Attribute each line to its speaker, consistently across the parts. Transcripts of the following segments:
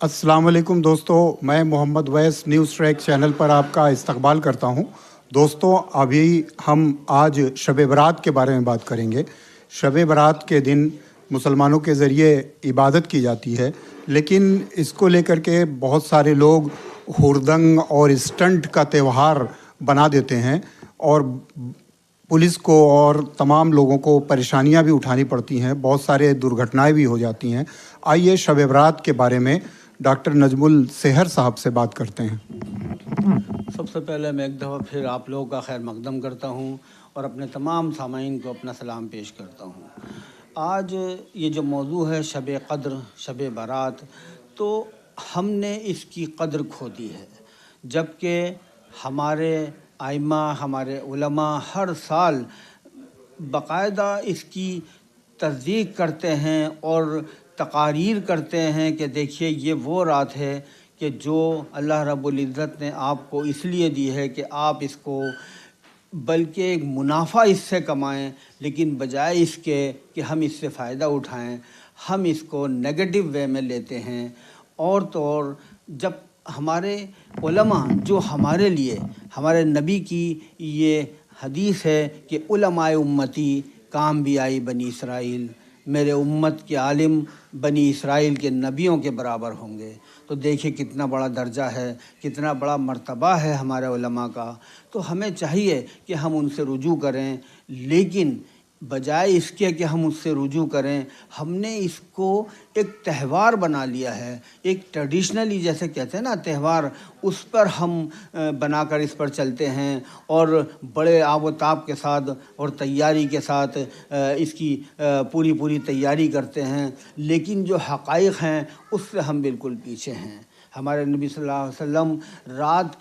Speaker 1: अस्सलाम वालेकुम दोस्तों, मैं मोहम्मद वैस न्यूज़ ट्रैक चैनल पर आपका इस्तकबाल करता हूं। दोस्तों, अभी हम आज शब बरात के बारे में बात करेंगे। शब बरात के दिन मुसलमानों के ज़रिए इबादत की जाती है, लेकिन इसको लेकर के बहुत सारे लोग हुरदंग और स्टंट का त्यौहार बना देते हैं और पुलिस को और तमाम लोगों को परेशानियां भी उठानी पड़ती हैं, बहुत सारे दुर्घटनाएं भी हो जाती हैं। आइए शब बरात के बारे में डॉक्टर नजमुल सेहर साहब से बात करते हैं।
Speaker 2: सबसे पहले मैं एक दफ़ा फिर आप लोगों का खैर मकदम करता हूँ और अपने तमाम सामाईन को अपना सलाम पेश करता हूँ। आज ये जो मौजू है शब क़द्र, शब बारात, तो हमने इसकी कद्र खो दी है, जबकि हमारे आइमा, हमारे उलमा हर साल बाकायदा इसकी तस्दीक करते हैं और तकारीर करते हैं कि देखिए ये वो रात है कि जो अल्लाह रब्बुल इज़्ज़त ने आपको इसलिए दी है कि आप इसको बल्कि एक मुनाफा इससे कमाएं, लेकिन बजाय इसके कि हम इससे फ़ायदा उठाएं, हम इसको नेगेटिव वे में लेते हैं। और तो और जब हमारे उलमा जो हमारे लिए, हमारे नबी की ये हदीस है कि उलमाए उम्मती काम भी आई बनी इसराइल, मेरे उम्मत के आलिम बनी इसराइल के नबियों के बराबर होंगे। तो देखिए कितना बड़ा दर्जा है, कितना बड़ा मर्तबा है हमारे उलमा का। तो हमें चाहिए कि हम उनसे रुजू करें, लेकिन बजाय इसके कि हम उससे रुजू करें, हमने इसको एक त्यौहार बना लिया है, एक ट्रेडिशनली जैसे कहते हैं ना त्यौहार, उस पर हम बनाकर इस पर चलते हैं और बड़े आब व ताब के साथ और तैयारी के साथ इसकी पूरी तैयारी करते हैं, लेकिन जो हक़ाइक़ हैं उससे हम बिल्कुल पीछे हैं। हमारे नबी सल्लल्लाहु अलैहि वसल्लम रात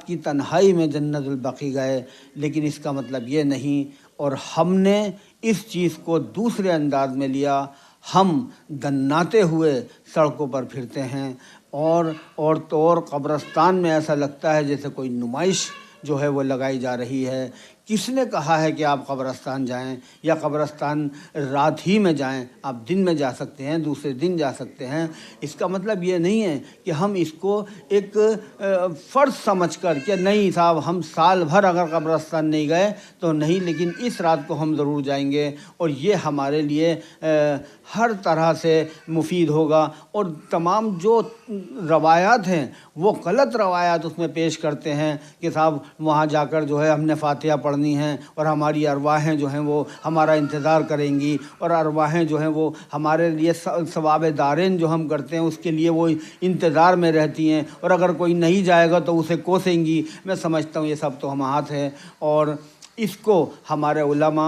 Speaker 2: की तन्हाई में जन्नतुल बक़ी गए, लेकिन इसका मतलब ये नहीं। और हमने इस चीज़ को दूसरे अंदाज में लिया, हम दन्नाते हुए सड़कों पर फिरते हैं और तो और कब्रस्तान में ऐसा लगता है जैसे कोई नुमाइश जो है वो लगाई जा रही है। किसने कहा है कि आप कब्रस्तान जाएं या कब्रस्तान रात ही में जाएं? आप दिन में जा सकते हैं, दूसरे दिन जा सकते हैं। इसका मतलब ये नहीं है कि हम इसको एक फ़र्ज़ समझकर कि नहीं साहब हम साल भर अगर कब्रस्तान नहीं गए तो नहीं, लेकिन इस रात को हम ज़रूर जाएंगे और ये हमारे लिए हर तरह से मुफीद होगा। और तमाम जो रवायात हैं वो गलत रवायात उसमें पेश करते हैं कि साहब वहाँ जाकर जो है हमने फ़ातिहा पढ़नी है और हमारी अरवाहें जो हैं वो हमारा इंतज़ार करेंगी और अरवाहें जो हैं वो हमारे लिए सवाब दारेन जो हम करते हैं उसके लिए वो इंतज़ार में रहती हैं, और अगर कोई नहीं जाएगा तो उसे कोसेंगी। मैं समझता हूँ ये सब तो हम हाथ है, और इसको हमारे उलमा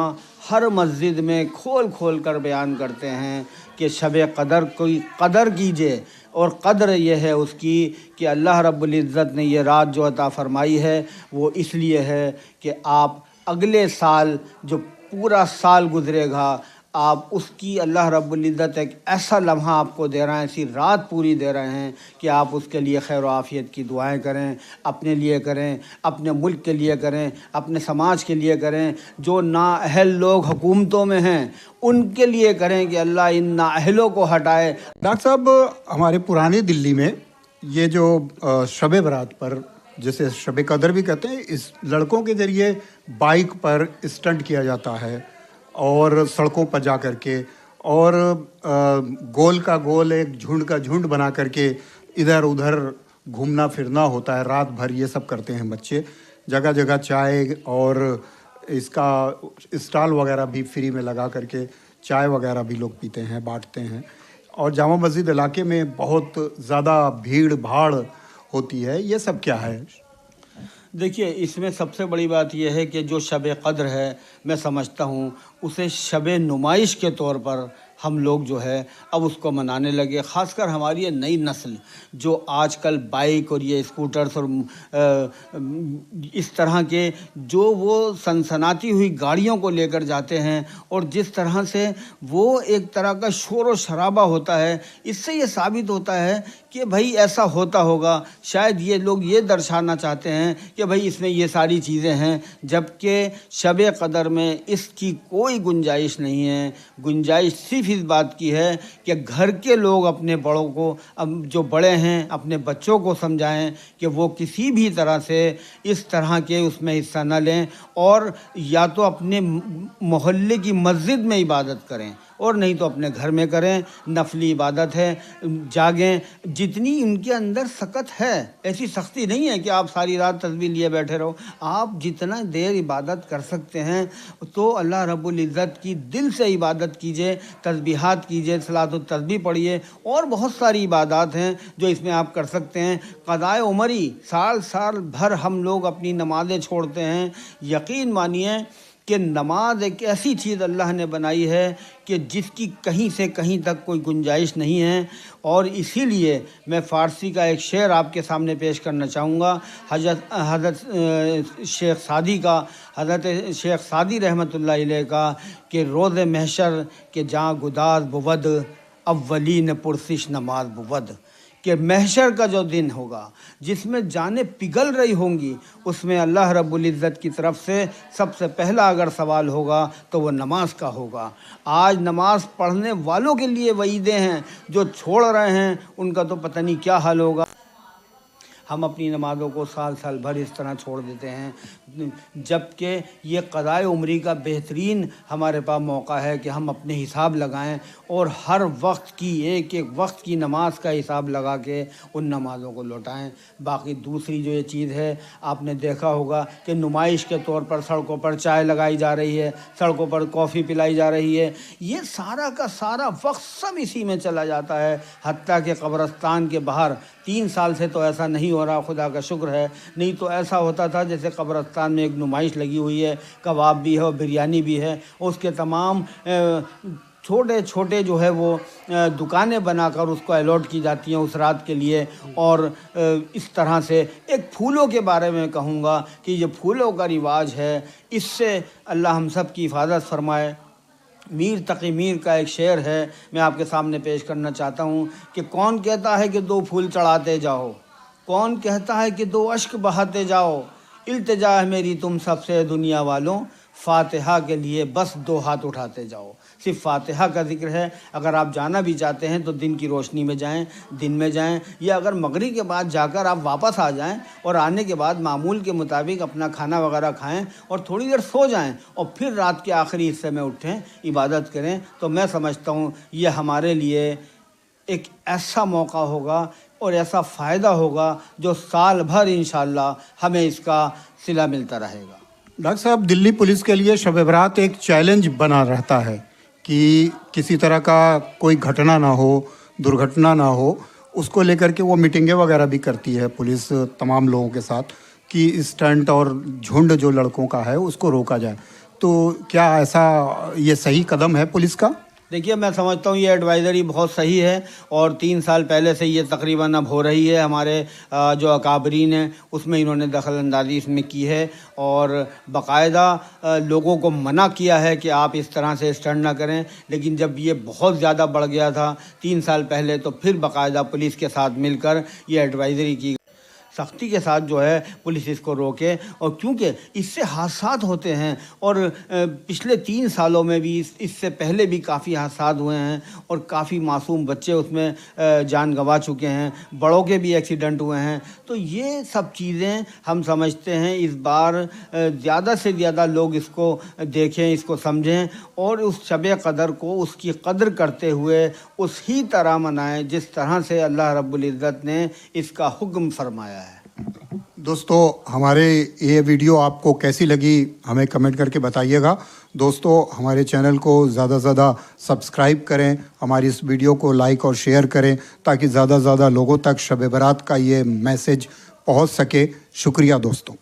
Speaker 2: हर मस्जिद में खोल कर बयान करते हैं कि शब क़द्र कोई कदर कीजिए, और कद्र ये है उसकी कि अल्लाह रब्बुल इज़्ज़त ने ये रात जो अता फ़रमाई है वो इसलिए है कि आप अगले साल जो पूरा साल गुज़रेगा, आप उसकी अल्लाह रब्बुल इज़्ज़त एक ऐसा लम्हा आपको दे रहे हैं, ऐसी रात पूरी दे रहे हैं कि आप उसके लिए खैर आफ़ियत की दुआएं करें, अपने लिए करें, अपने मुल्क के लिए करें, अपने समाज के लिए करें, जो नाअहल लोग हुकूमतों में हैं उनके लिए करें कि अल्लाह इन नाअहलों को हटाए।
Speaker 1: डॉक्टर साहब, हमारे पुरानी दिल्ली में ये जो शब बरात पर, जैसे शब कदर भी कहते हैं, इस लड़कों के ज़रिए बाइक पर स्टंट किया जाता है और सड़कों पर जा कर के, और गोल का गोल एक झुंड का झुंड बना करके इधर उधर घूमना फिरना होता है रात भर। ये सब करते हैं बच्चे। जगह जगह चाय और इसका स्टॉल वगैरह भी फ्री में लगा करके चाय वगैरह भी लोग पीते हैं, बांटते हैं। और जामा मस्जिद इलाके में बहुत ज़्यादा भीड़ भाड़ होती है। ये सब क्या है?
Speaker 2: देखिए, इसमें सबसे बड़ी बात यह है कि जो शब क़द्र है, मैं समझता हूँ उसे शब नुमाइश के तौर पर हम लोग जो है अब उसको मनाने लगे। ख़ासकर हमारी ये नई नस्ल जो आजकल बाइक और ये स्कूटर्स और इस तरह के जो वो सनसनाती हुई गाड़ियों को लेकर जाते हैं, और जिस तरह से वो एक तरह का शोर व शराबा होता है, इससे ये साबित होता है कि भाई ऐसा होता होगा। शायद ये लोग ये दर्शाना चाहते हैं कि भाई इसमें ये सारी चीज़ें हैं, जबकि शब क़द्र में इसकी कोई गुंजाइश नहीं है। गुंजाइश सिर्फ इस बात की है कि घर के लोग अपने बड़ों को, अब जो बड़े हैं अपने बच्चों को समझाएं कि वो किसी भी तरह से इस तरह के उसमें हिस्सा न लें, और या तो अपने मोहल्ले की मस्जिद में इबादत करें और नहीं तो अपने घर में करें। नफली इबादत है, जागें। जितनी उनके अंदर सकत है, ऐसी सख्ती नहीं है कि आप सारी रात तस्बीह लिए बैठे रहो। आप जितना देर इबादत कर सकते हैं तो अल्लाह रब्बुल इज़्ज़त की दिल से इबादत कीजिए, तस्बीहात कीजिए, सलातुत तस्बीह पढ़िए, और बहुत सारी इबादत हैं जो इसमें आप कर सकते हैं। क़ज़ाए उमरी, साल साल भर हम लोग अपनी नमाज़ें छोड़ते हैं। यकीन मानिए कि नमाज एक ऐसी चीज़ अल्लाह ने बनाई है कि जिसकी कहीं से कहीं तक कोई गुंजाइश नहीं है। और इसीलिए मैं फ़ारसी का एक शेर आपके सामने पेश करना चाहूँगा, हज़रत शेख सादी रहमतुल्लाह अलैह का, कि रोज़ महशर के जहाँ गुदाज बुवद, अव्वलीन पुरसिश नमाज बुवद। कि महशर का जो दिन होगा जिसमें जानें पिघल रही होंगी, उसमें अल्लाह रब्बुल इज़्ज़त की तरफ से सबसे पहला अगर सवाल होगा तो वो नमाज का होगा। आज नमाज पढ़ने वालों के लिए वईदें हैं, जो छोड़ रहे हैं उनका तो पता नहीं क्या हाल होगा। हम अपनी नमाज़ों को साल साल भर इस तरह छोड़ देते हैं, जबकि ये क़ज़ाए उम्री का बेहतरीन हमारे पास मौका है कि हम अपने हिसाब लगाएं और हर वक्त की एक एक वक्त की नमाज का हिसाब लगा के उन नमाज़ों को लौटाएं। बाकी दूसरी जो ये चीज़ है, आपने देखा होगा कि नुमाइश के तौर पर सड़कों पर चाय लगाई जा रही है, सड़कों पर कॉफ़ी पिलाई जा रही है। ये सारा का सारा वक्त सब इसी में चला जाता है। हत्ता के कब्रस्तान के बाहर 3 साल से तो ऐसा नहीं हो रहा, खुदा का शुक्र है। नहीं तो ऐसा होता था जैसे कब्रस्तान में एक नुमाइश लगी हुई है, कबाब भी है और बिरयानी भी है, उसके तमाम छोटे छोटे जो है वो दुकानें बनाकर उसको अलॉट की जाती हैं उस रात के लिए। और इस तरह से एक फूलों के बारे में कहूँगा कि ये फूलों का रिवाज है, इससे अल्लाह हम सब की हिफाजत फरमाए। मीर तकी मीर का एक शेर है, मैं आपके सामने पेश करना चाहता हूँ कि कौन कहता है कि 2 फूल चढ़ाते जाओ, कौन कहता है कि 2 अश्क बहाते जाओ, इल्तिजा है मेरी तुम सबसे दुनिया वालों, फ़ातिहा के लिए बस 2 हाथ उठाते जाओ। सिर्फ फ़ातिहा का ज़िक्र है। अगर आप जाना भी चाहते हैं तो दिन की रोशनी में जाएं, दिन में जाएं, या अगर मगरिब के बाद जाकर आप वापस आ जाएं और आने के बाद मामूल के मुताबिक अपना खाना वगैरह खाएं और थोड़ी देर सो जाएं और फिर रात के आखिरी हिस्से में उठें, इबादत करें, तो मैं समझता हूँ ये हमारे लिए एक ऐसा मौका होगा और ऐसा फ़ायदा होगा जो साल भर इंशाअल्लाह हमें इसका सिला मिलता रहेगा।
Speaker 1: डॉक्टर साहब, दिल्ली पुलिस के लिए शब बरात एक चैलेंज बना रहता है कि किसी तरह का कोई घटना ना हो, दुर्घटना ना हो, उसको लेकर के वो मीटिंगें वगैरह भी करती है पुलिस तमाम लोगों के साथ कि स्टंट और झुंड जो लड़कों का है उसको रोका जाए। तो क्या ऐसा ये सही कदम है पुलिस का?
Speaker 2: देखिए, मैं समझता हूँ ये एडवाइज़री बहुत सही है और 3 साल पहले से ये तकरीबन अब हो रही है। हमारे जो अकाबरीन हैं उसमें इन्होंने दखल अंदाज़ी इसमें की है और बाकायदा लोगों को मना किया है कि आप इस तरह से स्टंट ना करें। लेकिन जब ये बहुत ज़्यादा बढ़ गया था 3 साल पहले, तो फिर बाकायदा पुलिस के साथ मिलकर ये एडवाइज़री की, सख्ती के साथ जो है पुलिस इसको रोके। और क्योंकि इससे हादसात होते हैं और पिछले 3 सालों में भी इससे पहले भी काफ़ी हादसात हुए हैं और काफ़ी मासूम बच्चे उसमें जान गंवा चुके हैं, बड़ों के भी एक्सीडेंट हुए हैं। तो ये सब चीज़ें हम समझते हैं इस बार ज़्यादा से ज़्यादा लोग इसको देखें, इसको समझें और उस शब क़दर को उसकी कदर करते हुए उसी तरह मनाएं जिस तरह से अल्लाह रब्बुल इज़्ज़त ने इसका हुक्म फरमाया है।
Speaker 1: दोस्तों, हमारे ये वीडियो आपको कैसी लगी हमें कमेंट करके बताइएगा। दोस्तों, हमारे चैनल को ज़्यादा से ज़्यादा सब्सक्राइब करें, हमारी इस वीडियो को लाइक और शेयर करें ताकि ज़्यादा से ज़्यादा लोगों तक शब बरात का ये मैसेज पहुंच सके। शुक्रिया दोस्तों।